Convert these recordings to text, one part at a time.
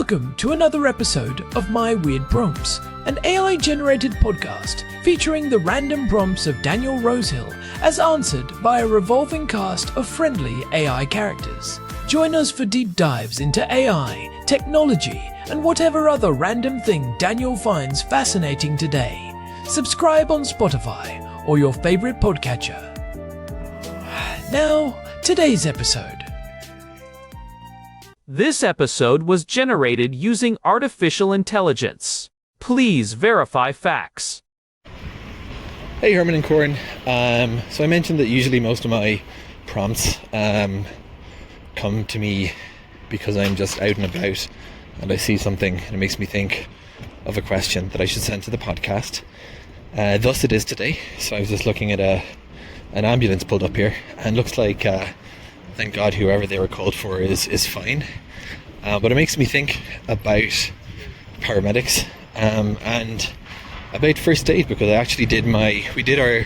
Welcome to another episode of My Weird Prompts, an AI-generated podcast featuring the random prompts of Daniel Rosehill as answered by a revolving cast of friendly AI characters. Join us for deep dives into AI, technology, and whatever other random thing Daniel finds fascinating today. Subscribe on Spotify or your favorite podcatcher. Now, today's episode. This episode was generated using artificial intelligence. Please verify facts. Hey, Herman and Corn. So I mentioned that usually most of my prompts come to me because I'm just out and about and I see something and it makes me think of a question that I should send to the podcast. Thus it is today. So I was just looking at an ambulance pulled up here and looks like thank God whoever they were called for is fine. But it makes me think about paramedics and about first aid, because I actually we did our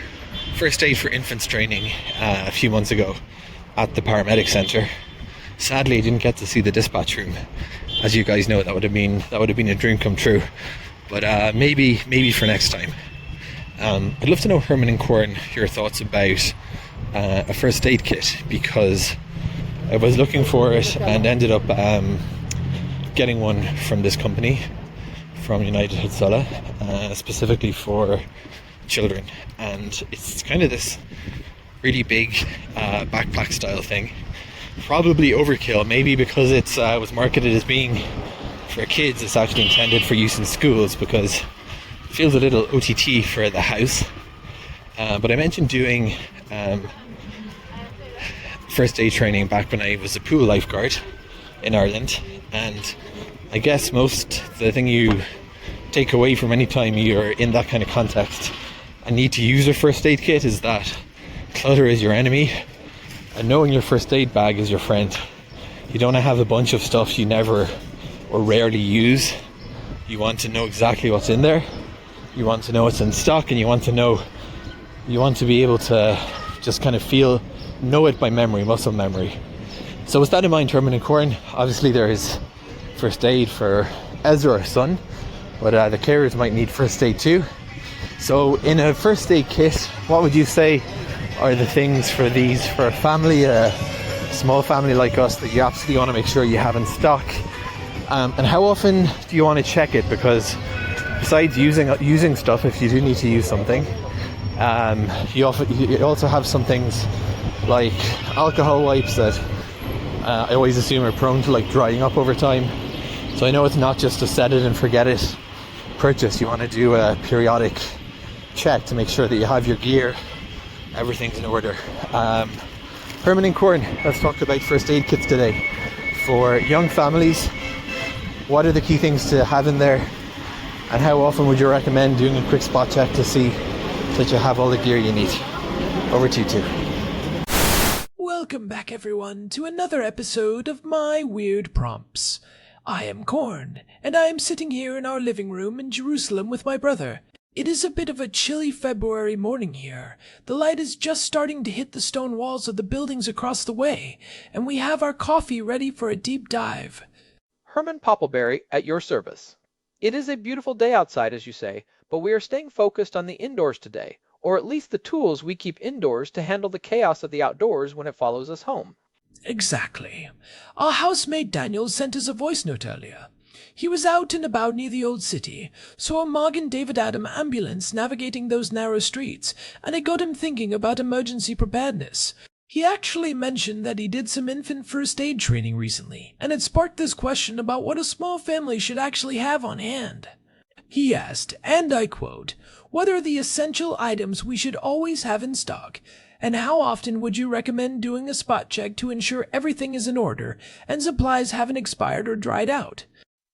first aid for infants training a few months ago at the paramedic centre. Sadly, I didn't get to see the dispatch room. As you guys know, that would have been a dream come true. But maybe for next time. I'd love to know, Herman and Corn, your thoughts about a first aid kit, because I was looking for it and ended up getting one from this company, from United Health, specifically for children. And it's kind of this really big backpack style thing. Probably overkill, maybe because it was marketed as being for kids. It's actually intended for use in schools because it feels a little OTT for the house. But I mentioned doing first aid training back when I was a pool lifeguard in Ireland, and I guess the thing you take away from any time you're in that kind of context and need to use a first aid kit is that clutter is your enemy and knowing your first aid bag is your friend. You don't want to have a bunch of stuff you never or rarely use. You want to know exactly what's in there, you want to know what's in stock, and you want to be able to just kind of know it by memory, muscle memory. So with that in mind, Herman and Corn, obviously there is first aid for Ezra, our son, but the carers might need first aid too. So in a first aid kit, what would you say are the things for a family, a small family like us, that you absolutely want to make sure you have in stock? And how often do you want to check it? Because besides using stuff, if you do need to use something, you also have some things like alcohol wipes that I always assume are prone to drying up over time. So I know it's not just a set it and forget it purchase. You want to do a periodic check to make sure that you have your gear, everything's in order. Herman and Corn, let's talk about first aid kits today. For young families, what are the key things to have in there, and how often would you recommend doing a quick spot check to see that you have all the gear you need? Over to you two. Welcome back, everyone, to another episode of My Weird Prompts. I am Corn, and I am sitting here in our living room in Jerusalem with my brother. It is a bit of a chilly February morning here. The light is just starting to hit the stone walls of the buildings across the way, and we have our coffee ready for a deep dive. Herman Poppleberry at your service. It is a beautiful day outside, as you say, but we are staying focused on the indoors today, or at least the tools we keep indoors to handle the chaos of the outdoors when it follows us home. Exactly. Our housemate Daniel sent us a voice note earlier. He was out and about near the old city, saw a Morgan David Adam ambulance navigating those narrow streets, and it got him thinking about emergency preparedness. He actually mentioned that he did some infant first aid training recently, and it sparked this question about what a small family should actually have on hand. He asked, and I quote, "What are the essential items we should always have in stock? And how often would you recommend doing a spot check to ensure everything is in order and supplies haven't expired or dried out?"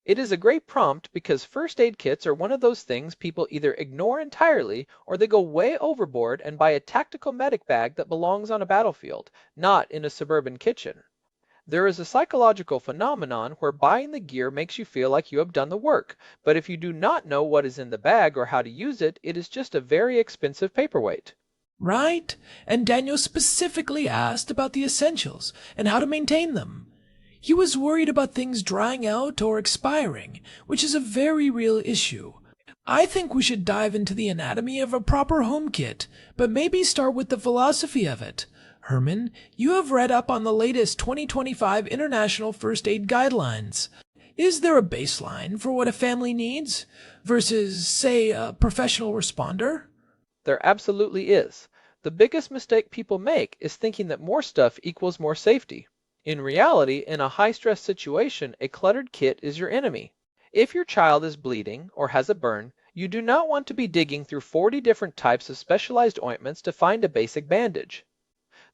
It is a great prompt because first aid kits are one of those things people either ignore entirely or they go way overboard and buy a tactical medic bag that belongs on a battlefield, not in a suburban kitchen. There is a psychological phenomenon where buying the gear makes you feel like you have done the work, but if you do not know what is in the bag or how to use it, it is just a very expensive paperweight. Right? And Daniel specifically asked about the essentials and how to maintain them. He was worried about things drying out or expiring, which is a very real issue. I think we should dive into the anatomy of a proper home kit, but maybe start with the philosophy of it. Herman, you have read up on the latest 2025 International First Aid Guidelines. Is there a baseline for what a family needs versus, say, a professional responder? There absolutely is. The biggest mistake people make is thinking that more stuff equals more safety. In reality, in a high-stress situation, a cluttered kit is your enemy. If your child is bleeding or has a burn, you do not want to be digging through 40 different types of specialized ointments to find a basic bandage.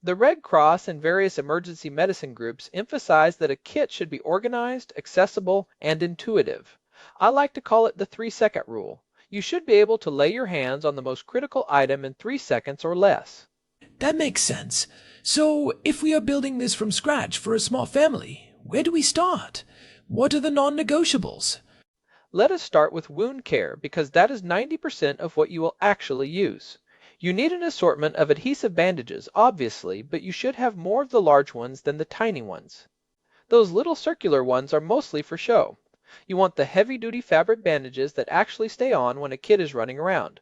The Red Cross and various emergency medicine groups emphasize that a kit should be organized, accessible, and intuitive. I like to call it the 3-second rule. You should be able to lay your hands on the most critical item in 3 seconds or less. That makes sense. So, if we are building this from scratch for a small family, where do we start? What are the non-negotiables? Let us start with wound care because that is 90% of what you will actually use. You need an assortment of adhesive bandages, obviously, but you should have more of the large ones than the tiny ones. Those little circular ones are mostly for show. You want the heavy-duty fabric bandages that actually stay on when a kid is running around.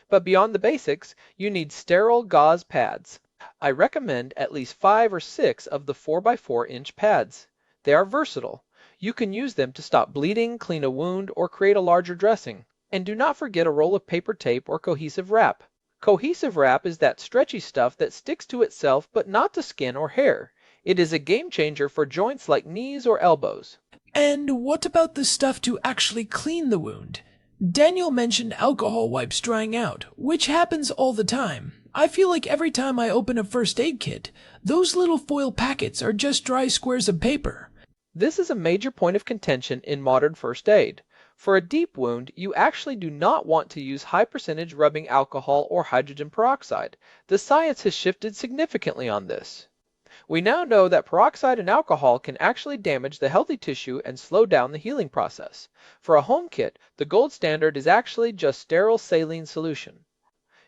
But beyond the basics, you need sterile gauze pads. I recommend at least 5 or 6 of the 4x4-inch pads. They are versatile. You can use them to stop bleeding, clean a wound, or create a larger dressing. And do not forget a roll of paper tape or cohesive wrap. Cohesive wrap is that stretchy stuff that sticks to itself but not to skin or hair. It is a game changer for joints like knees or elbows. And what about the stuff to actually clean the wound? Daniel mentioned alcohol wipes drying out, which happens all the time. I feel like every time I open a first aid kit, those little foil packets are just dry squares of paper. This is a major point of contention in modern first aid. For a deep wound, you actually do not want to use high-percentage rubbing alcohol or hydrogen peroxide. The science has shifted significantly on this. We now know that peroxide and alcohol can actually damage the healthy tissue and slow down the healing process. For a home kit, the gold standard is actually just sterile saline solution.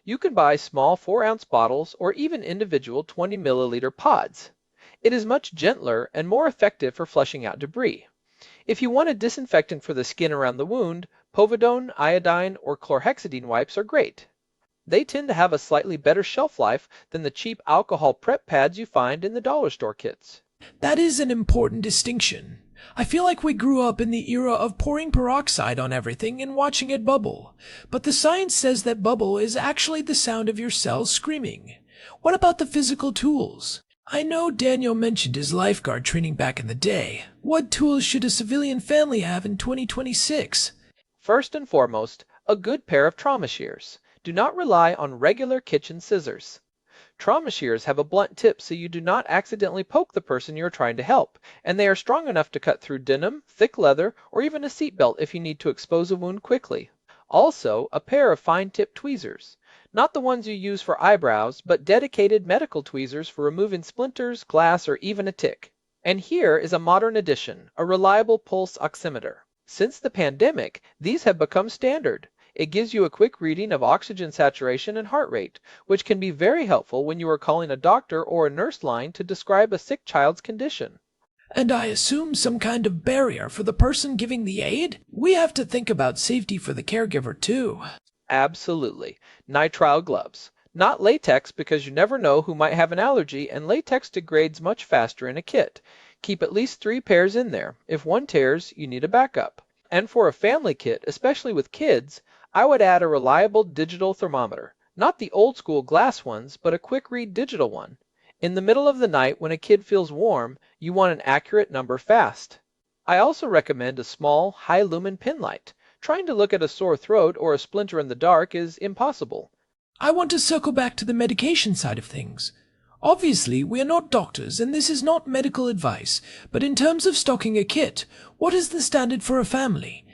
You can buy small 4-ounce bottles or even individual 20-milliliter pods. It is much gentler and more effective for flushing out debris. If you want a disinfectant for the skin around the wound, povidone, iodine, or chlorhexidine wipes are great. They tend to have a slightly better shelf life than the cheap alcohol prep pads you find in the dollar store kits. That is an important distinction. I feel like we grew up in the era of pouring peroxide on everything and watching it bubble. But the science says that bubble is actually the sound of your cells screaming. What about the physical tools? I know Daniel mentioned his lifeguard training back in the day. What tools should a civilian family have in 2026? First and foremost, a good pair of trauma shears. Do not rely on regular kitchen scissors. Trauma shears have a blunt tip so you do not accidentally poke the person you are trying to help, and they are strong enough to cut through denim, thick leather, or even a seatbelt if you need to expose a wound quickly. Also, a pair of fine-tip tweezers. Not the ones you use for eyebrows, but dedicated medical tweezers for removing splinters, glass, or even a tick. And here is a modern addition, a reliable pulse oximeter. Since the pandemic, these have become standard. It gives you a quick reading of oxygen saturation and heart rate, which can be very helpful when you are calling a doctor or a nurse line to describe a sick child's condition. And I assume some kind of barrier for the person giving the aid? We have to think about safety for the caregiver too. Absolutely. Nitrile gloves. Not latex because you never know who might have an allergy, and latex degrades much faster in a kit. Keep at least 3 pairs in there. If one tears, you need a backup. And for a family kit, especially with kids, I would add a reliable digital thermometer. Not the old school glass ones, but a quick read digital one. In the middle of the night when a kid feels warm, you want an accurate number fast. I also recommend a small, high lumen pin light. Trying to look at a sore throat or a splinter in the dark is impossible. I want to circle back to the medication side of things. Obviously, we are not doctors and this is not medical advice, but in terms of stocking a kit, what is the standard for a family?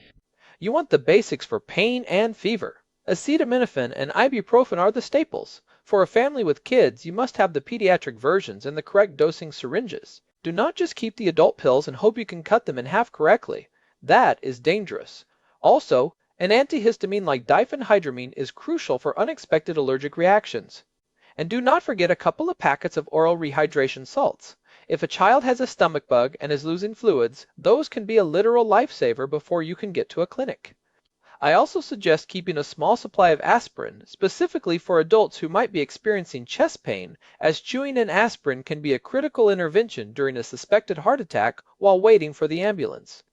You want the basics for pain and fever. Acetaminophen and ibuprofen are the staples. For a family with kids, you must have the pediatric versions and the correct dosing syringes. Do not just keep the adult pills and hope you can cut them in half correctly. That is dangerous. Also, an antihistamine like diphenhydramine is crucial for unexpected allergic reactions. And do not forget a couple of packets of oral rehydration salts. If a child has a stomach bug and is losing fluids, those can be a literal lifesaver before you can get to a clinic. I also suggest keeping a small supply of aspirin, specifically for adults who might be experiencing chest pain, as chewing an aspirin can be a critical intervention during a suspected heart attack while waiting for the ambulance.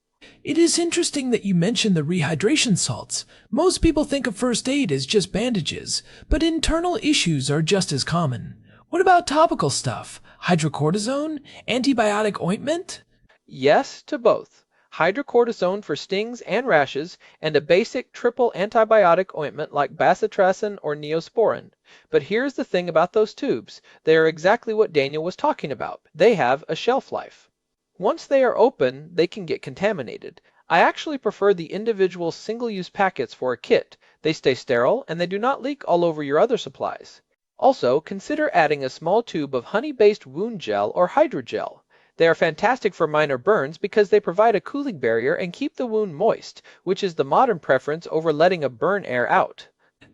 It is interesting that you mention the rehydration salts. Most people think of first aid as just bandages, but internal issues are just as common. What about topical stuff? Hydrocortisone? Antibiotic ointment? Yes to both. Hydrocortisone for stings and rashes, and a basic triple antibiotic ointment like bacitracin or neosporin. But here's the thing about those tubes. They are exactly what Daniel was talking about. They have a shelf life. Once they are open, they can get contaminated. I actually prefer the individual single-use packets for a kit. They stay sterile and they do not leak all over your other supplies. Also, consider adding a small tube of honey-based wound gel or hydrogel. They are fantastic for minor burns because they provide a cooling barrier and keep the wound moist, which is the modern preference over letting a burn air out.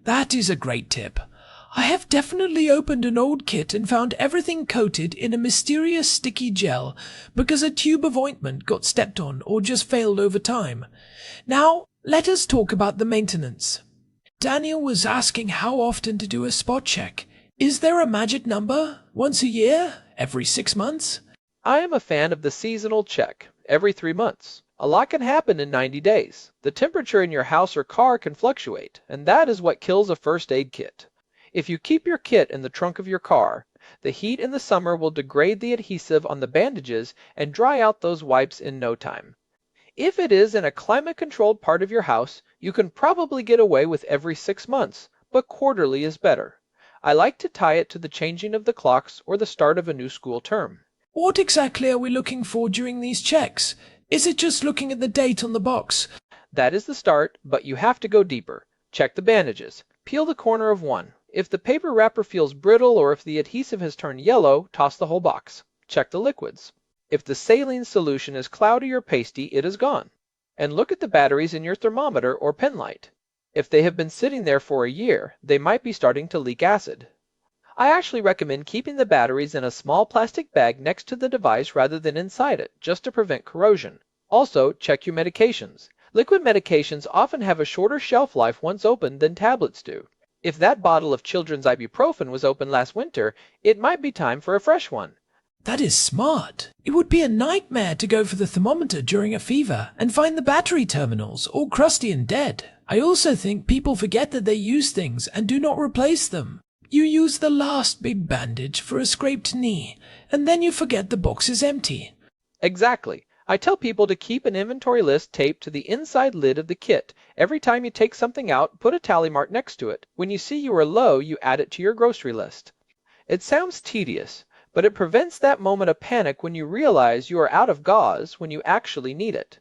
That is a great tip. I have definitely opened an old kit and found everything coated in a mysterious sticky gel because a tube of ointment got stepped on or just failed over time. Now, let us talk about the maintenance. Daniel was asking how often to do a spot check. Is there a magic number? Once a year? Every 6 months? I am a fan of the seasonal check, every 3 months. A lot can happen in 90 days. The temperature in your house or car can fluctuate, and that is what kills a first aid kit. If you keep your kit in the trunk of your car, the heat in the summer will degrade the adhesive on the bandages and dry out those wipes in no time. If it is in a climate-controlled part of your house, you can probably get away with every 6 months, but quarterly is better. I like to tie it to the changing of the clocks or the start of a new school term. What exactly are we looking for during these checks? Is it just looking at the date on the box? That is the start, but you have to go deeper. Check the bandages. Peel the corner of one. If the paper wrapper feels brittle or if the adhesive has turned yellow, toss the whole box. Check the liquids. If the saline solution is cloudy or pasty, it is gone. And look at the batteries in your thermometer or pen light. If they have been sitting there for a year, they might be starting to leak acid. I actually recommend keeping the batteries in a small plastic bag next to the device rather than inside it, just to prevent corrosion. Also, check your medications. Liquid medications often have a shorter shelf life once opened than tablets do. If that bottle of children's ibuprofen was opened last winter, it might be time for a fresh one. That is smart. It would be a nightmare to go for the thermometer during a fever and find the battery terminals all crusty and dead. I also think people forget that they use things and do not replace them. You use the last big bandage for a scraped knee, and then you forget the box is empty. Exactly. I tell people to keep an inventory list taped to the inside lid of the kit. Every time you take something out, put a tally mark next to it. When you see you are low, you add it to your grocery list. It sounds tedious, but it prevents that moment of panic when you realize you are out of gauze when you actually need it.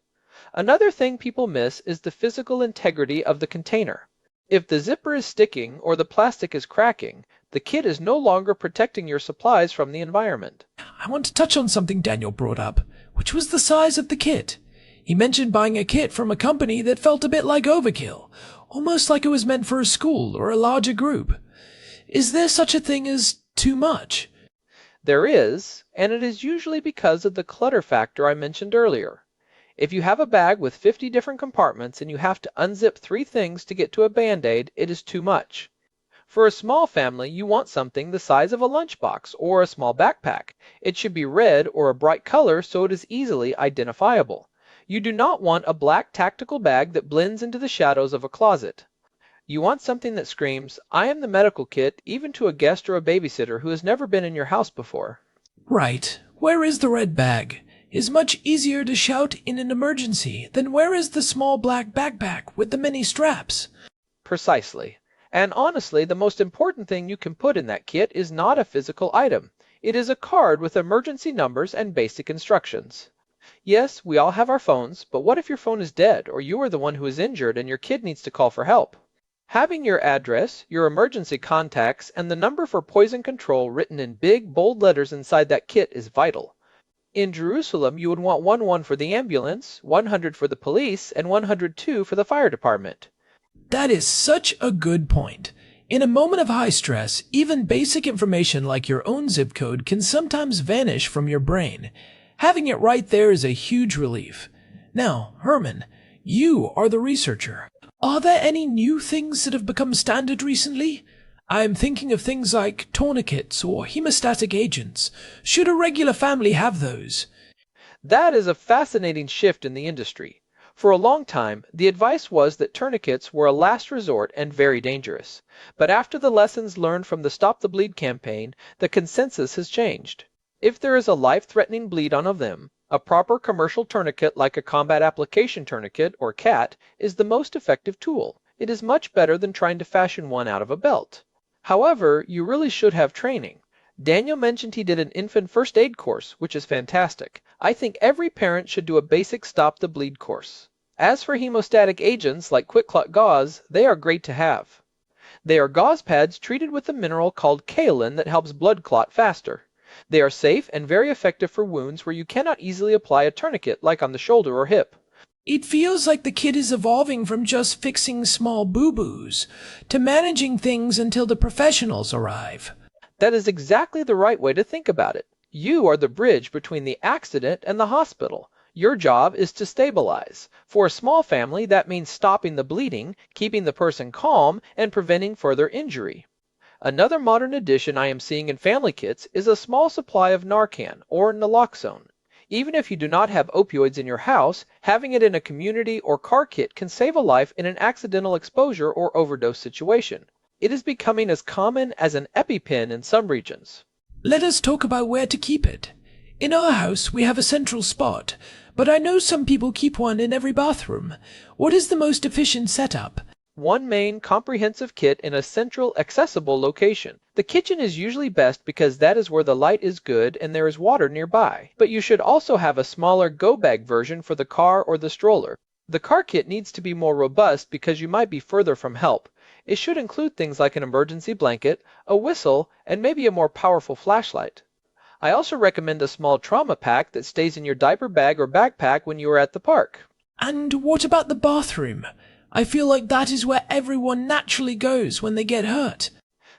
Another thing people miss is the physical integrity of the container. If the zipper is sticking or the plastic is cracking, the kit is no longer protecting your supplies from the environment. I want to touch on something Daniel brought up, which was the size of the kit. He mentioned buying a kit from a company that felt a bit like overkill, almost like it was meant for a school or a larger group. Is there such a thing as too much? There is, and it is usually because of the clutter factor I mentioned earlier. If you have a bag with 50 different compartments and you have to unzip 3 things to get to a Band-Aid, it is too much. For a small family, you want something the size of a lunchbox or a small backpack. It should be red or a bright color so it is easily identifiable. You do not want a black tactical bag that blends into the shadows of a closet. You want something that screams, "I am the medical kit," even to a guest or a babysitter who has never been in your house before. Right. Where is the red bag? Is much easier to shout in an emergency than where is the small black backpack with the many straps? Precisely. And honestly, the most important thing you can put in that kit is not a physical item. It is a card with emergency numbers and basic instructions. Yes, we all have our phones, but what if your phone is dead or you are the one who is injured and your kid needs to call for help? Having your address, your emergency contacts, and the number for poison control written in big, bold letters inside that kit is vital. In Jerusalem, you would want 111 for the ambulance, 100 for the police, and 102 for the fire department. That is such a good point. In a moment of high stress, even basic information like your own zip code can sometimes vanish from your brain. Having it right there is a huge relief. Now, Herman, you are the researcher. Are there any new things that have become standard recently? I'm thinking of things like tourniquets or hemostatic agents. Should a regular family have those? That is a fascinating shift in the industry. For a long time, the advice was that tourniquets were a last resort and very dangerous. But after the lessons learned from the Stop the Bleed campaign, the consensus has changed. If there is a life-threatening bleed on a limb, a proper commercial tourniquet like a combat application tourniquet, or CAT, is the most effective tool. It is much better than trying to fashion one out of a belt. However, you really should have training. Daniel mentioned he did an infant first aid course, which is fantastic. I think every parent should do a basic Stop the Bleed course. As for hemostatic agents like QuickClot gauze, they are great to have. They are gauze pads treated with a mineral called kaolin that helps blood clot faster. They are safe and very effective for wounds where you cannot easily apply a tourniquet like on the shoulder or hip. It feels like the kid is evolving from just fixing small boo-boos to managing things until the professionals arrive. That is exactly the right way to think about it. You are the bridge between the accident and the hospital. Your job is to stabilize. For a small family, that means stopping the bleeding, keeping the person calm, and preventing further injury. Another modern addition I am seeing in family kits is a small supply of Narcan or naloxone. Even if you do not have opioids in your house, having it in a community or car kit can save a life in an accidental exposure or overdose situation. It is becoming as common as an EpiPen in some regions. Let us talk about where to keep it. In our house, we have a central spot, but I know some people keep one in every bathroom. What is the most efficient setup? One main comprehensive kit in a central, accessible location. The kitchen is usually best because that is where the light is good and there is water nearby. But you should also have a smaller go-bag version for the car or the stroller. The car kit needs to be more robust because you might be further from help. It should include things like an emergency blanket, a whistle, and maybe a more powerful flashlight. I also recommend a small trauma pack that stays in your diaper bag or backpack when you are at the park. And what about the bathroom? I feel like that is where everyone naturally goes when they get hurt.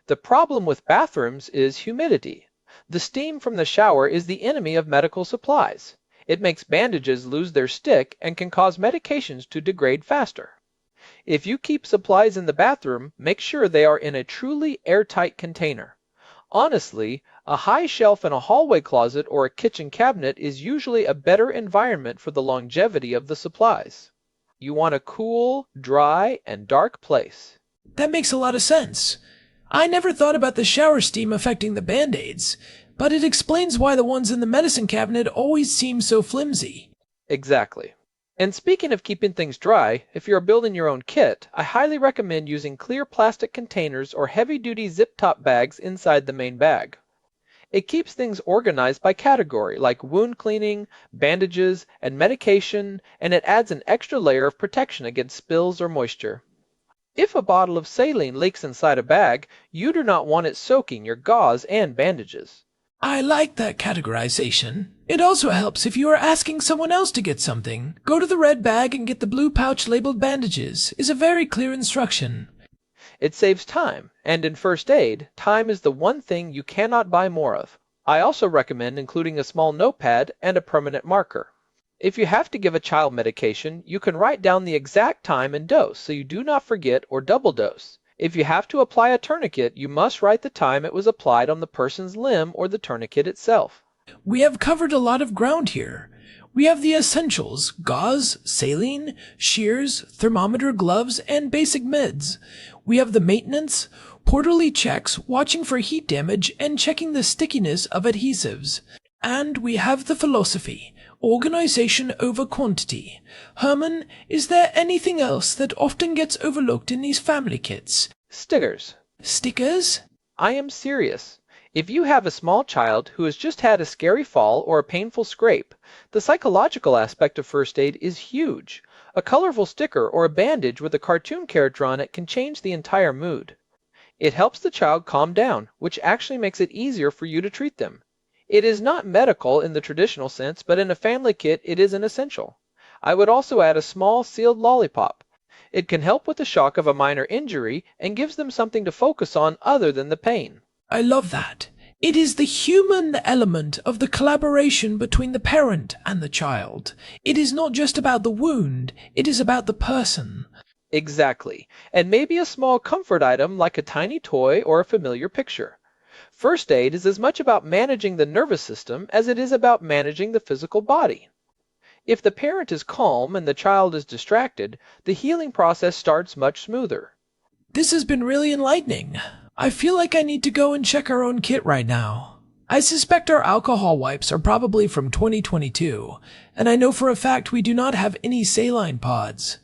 The problem with bathrooms is humidity. The steam from the shower is the enemy of medical supplies. It makes bandages lose their stick and can cause medications to degrade faster. If you keep supplies in the bathroom, make sure they are in a truly airtight container. Honestly, a high shelf in a hallway closet or a kitchen cabinet is usually a better environment for the longevity of the supplies. You want a cool, dry, and dark place. That makes a lot of sense. I never thought about the shower steam affecting the Band-Aids, but it explains why the ones in the medicine cabinet always seem so flimsy. Exactly. And speaking of keeping things dry, if you're building your own kit, I highly recommend using clear plastic containers or heavy-duty zip-top bags inside the main bag. It keeps things organized by category, like wound cleaning, bandages, and medication, and it adds an extra layer of protection against spills or moisture. If a bottle of saline leaks inside a bag, you do not want it soaking your gauze and bandages. I like that categorization. It also helps if you are asking someone else to get something. Go to the red bag and get the blue pouch labeled bandages is a very clear instruction. It saves time, and in first aid, time is the one thing you cannot buy more of. I also recommend including a small notepad and a permanent marker. If you have to give a child medication, you can write down the exact time and dose so you do not forget or double dose. If you have to apply a tourniquet, you must write the time it was applied on the person's limb or the tourniquet itself. We have covered a lot of ground here. We have the essentials: gauze, saline, shears, thermometer, gloves, and basic meds. We have the maintenance, quarterly checks, watching for heat damage, and checking the stickiness of adhesives. And we have the philosophy: organization over quantity. Herman, is there anything else that often gets overlooked in these family kits? Stickers. Stickers? I am serious. If you have a small child who has just had a scary fall or a painful scrape, the psychological aspect of first aid is huge. A colorful sticker or a bandage with a cartoon character on it can change the entire mood. It helps the child calm down, which actually makes it easier for you to treat them. It is not medical in the traditional sense, but in a family kit it is an essential. I would also add a small sealed lollipop. It can help with the shock of a minor injury and gives them something to focus on other than the pain. I love that. It is the human element of the collaboration between the parent and the child. It is not just about the wound, it is about the person. Exactly. And maybe a small comfort item like a tiny toy or a familiar picture. First aid is as much about managing the nervous system as it is about managing the physical body. If the parent is calm and the child is distracted, the healing process starts much smoother. This has been really enlightening. I feel like I need to go and check our own kit right now. I suspect our alcohol wipes are probably from 2022, and I know for a fact we do not have any saline pods.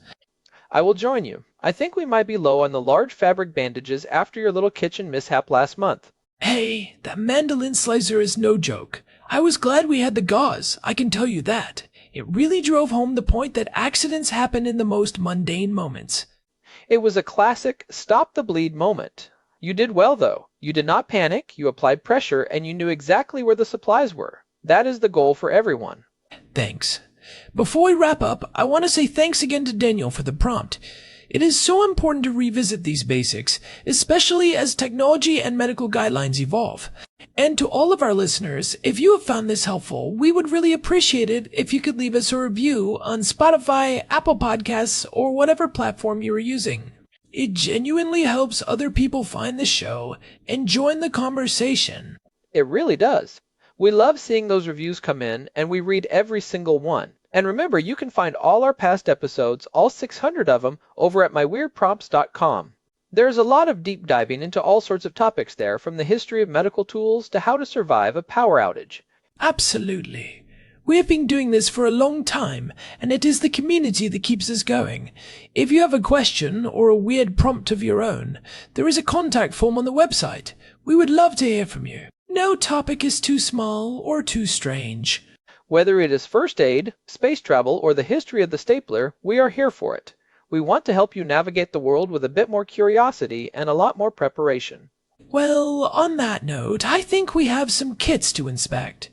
I will join you. I think we might be low on the large fabric bandages after your little kitchen mishap last month. Hey, that mandolin slicer is no joke. I was glad we had the gauze, I can tell you that. It really drove home the point that accidents happen in the most mundane moments. It was a classic stop the bleed moment. You did well, though. You did not panic, you applied pressure, and you knew exactly where the supplies were. That is the goal for everyone. Thanks. Before we wrap up, I want to say thanks again to Daniel for the prompt. It is so important to revisit these basics, especially as technology and medical guidelines evolve. And to all of our listeners, if you have found this helpful, we would really appreciate it if you could leave us a review on Spotify, Apple Podcasts, or whatever platform you are using. It genuinely helps other people find the show and join the conversation. It really does. We love seeing those reviews come in, and we read every single one. And remember, you can find all our past episodes, all 600 of them, over at myweirdprompts.com. There's a lot of deep diving into all sorts of topics there, from the history of medical tools to how to survive a power outage. Absolutely. We have been doing this for a long time, and it is the community that keeps us going. If you have a question or a weird prompt of your own, there is a contact form on the website. We would love to hear from you. No topic is too small or too strange. Whether it is first aid, space travel, or the history of the stapler, we are here for it. We want to help you navigate the world with a bit more curiosity and a lot more preparation. Well, on that note, I think we have some kits to inspect.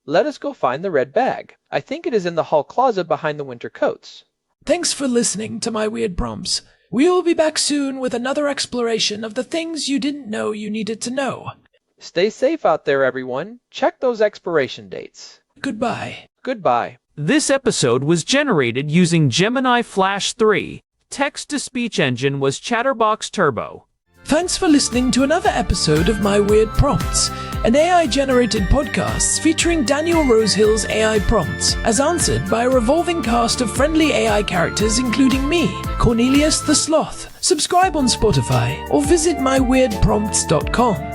Let us go find the red bag. I think it is in the hall closet behind the winter coats. Thanks for listening to my weird prompts. We will be back soon with another exploration of the things you didn't know you needed to know. Stay safe out there, everyone. Check those expiration dates. Goodbye. Goodbye. This episode was generated using Gemini Flash 3. Text-to-speech engine was Chatterbox Turbo. Thanks for listening to another episode of My Weird Prompts, an AI-generated podcast featuring Daniel Rosehill's AI prompts, as answered by a revolving cast of friendly AI characters including me, Cornelius the Sloth. Subscribe on Spotify or visit myweirdprompts.com.